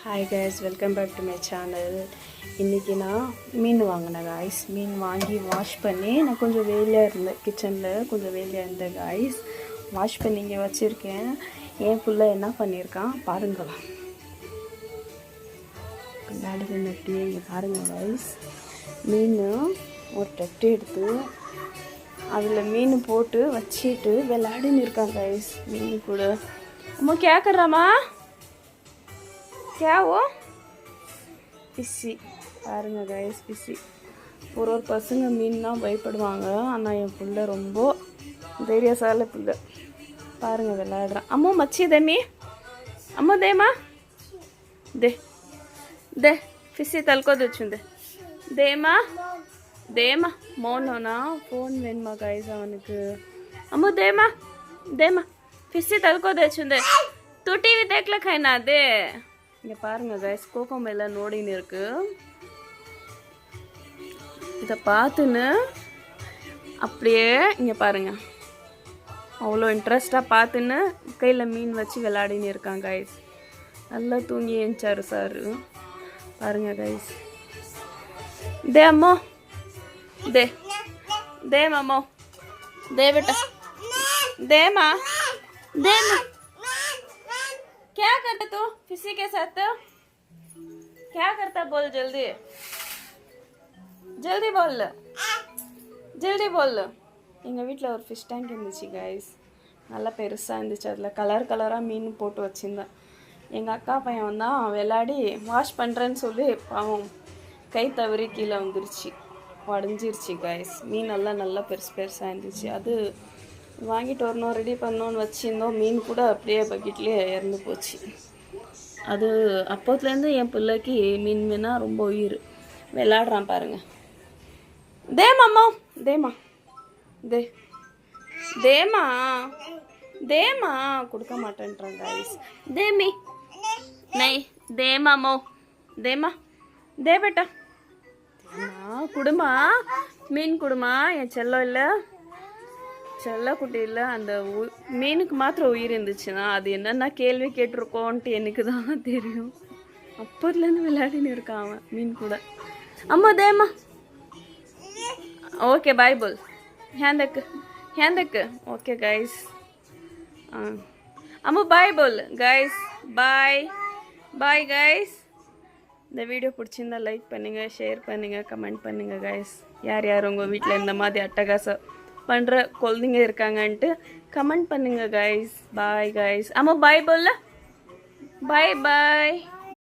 Hi guys, welcome back to my channel. இன்றைக்கி நான் மீன் வாங்கினேன் கைஸ். மீன் வாங்கி வாஷ் பண்ணி நான் கொஞ்சம் வேலையாக இருந்தேன், கிச்சனில் கொஞ்சம் வேலையாக இருந்தேன் கைஸ். வாஷ் பண்ணி இங்கே வச்சுருக்கேன். என் புள்ள என்ன பண்ணியிருக்கான் பாருங்களா, பின்னாடி நட்டியே இங்கே பாருங்கள் கைஸ். மீன் ஒரு தட்டு எடுத்து அதில் மீன் போட்டு வச்சுட்டு விளையாடின்னு இருக்கான் கைஸ். மீன் கூட அம்மா கேட்குறாமா क्या वो பிசி பாருங்க கைஸ். பிசி ஒரு பசங்க மீன்னா பயப்படுவாங்க, ஆனால் என் பிள்ளை ரொம்ப தைரியசால பிள்ளை. பாருங்க விளையாடுறான். அம்மா மச்சி தேமி, அம்மா தேமா దే దే பிசி தல்கோது வச்சுంది தேமா தேமா மோனோனா ஃபோன் வேணுமா கைஸ் அவனுக்கு. அம்மா தேமா தேமா பிசி தல்கோது வச்சுంది तू टीवी देखला खाना दे. இங்கே பாருங்கள் கைஸ், கோகோ மேலாம் நோடின்னு இருக்கு. இதை பார்த்துன்னு அப்படியே இங்கே பாருங்கள், அவ்வளோ இன்ட்ரெஸ்டாக பார்த்துன்னு கையில் மீன் வச்சு விளையாடின்னு இருக்கான் கைஸ். நல்லா தூங்கி ஏஞ்சாரு சார். பாருங்கள் கைஸ். दे अम्मो दे दे मम्मो दे बेटा दे माँ दे माँ. क्या करता तू किसी के साथ? क्या करता बोल, जल्दी जल्दी बोल, जल्दी बोल. எங்கள் வீட்டில் ஒரு ஃபிஷ் டேங்க் இருந்துச்சு கைஸ், நல்லா பெருசாக இருந்துச்சு. அதில் கலர் கலராக மீன் போட்டு வச்சுருந்தேன். எங்கள் அக்கா பையன் வந்தான், விளையாடி வாஷ் பண்ணுறேன்னு சொல்லி பாவம் கை தவறி கீழே வந்துருச்சு, உடஞ்சிருச்சு கைஸ். மீன் எல்லாம் நல்லா பெருசு பெருசாக இருந்துச்சு. அது வாங்கிட்டு வரணும், ரெடி பண்ணோன்னு வச்சுருந்தோம். மீன் கூட அப்படியே பக்கெட்லேயே இறந்து போச்சு. அது அப்போத்துலேருந்து என் பிள்ளைக்கு மீன் மீனா ரொம்ப உயிர். விளையாடுறான் பாருங்கள். தேமாம்மா தேமா தே தேமா தேமா கொடுக்க மாட்டேன்றான் கைஸ். தேமி நை தேமாமோ தேமா தே பேட்டா குடுமா மீன் குடுமா. என் செல்லம் இல்லை, செல்ல குட்டியில் அந்த மீனுக்கு மாத்திரம் உயிர் இருந்துச்சுன்னா அது என்னென்னா கேள்வி கேட்டிருக்கோன்ட்டு எனக்கு தான் தெரியும். அப்போதுலேருந்து விளையாடின்னு இருக்கான் அவன் மீன் கூட. அம்மா தேமா ஓகே பாய் போல், ஹேந்தக்கு ஹேந்தக்கு. ஓகே கைஸ், அம்மா பாய் போல் கைஸ். பாய் பாய் கைஸ். இந்த வீடியோ பிடிச்சிருந்தா லைக் பண்ணுங்கள், ஷேர் பண்ணுங்கள், கமெண்ட் பண்ணுங்கள் கைஸ். யார் யார் உங்கள் வீட்டில் இந்த மாதிரி அட்டகாசம் பண்ணுற குழந்தைங்க இருக்காங்கன்ட்டு கமெண்ட் பண்ணுங்க கைஸ். Bye guys. அம்மா பாய் போல்ல, பாய் பாய்.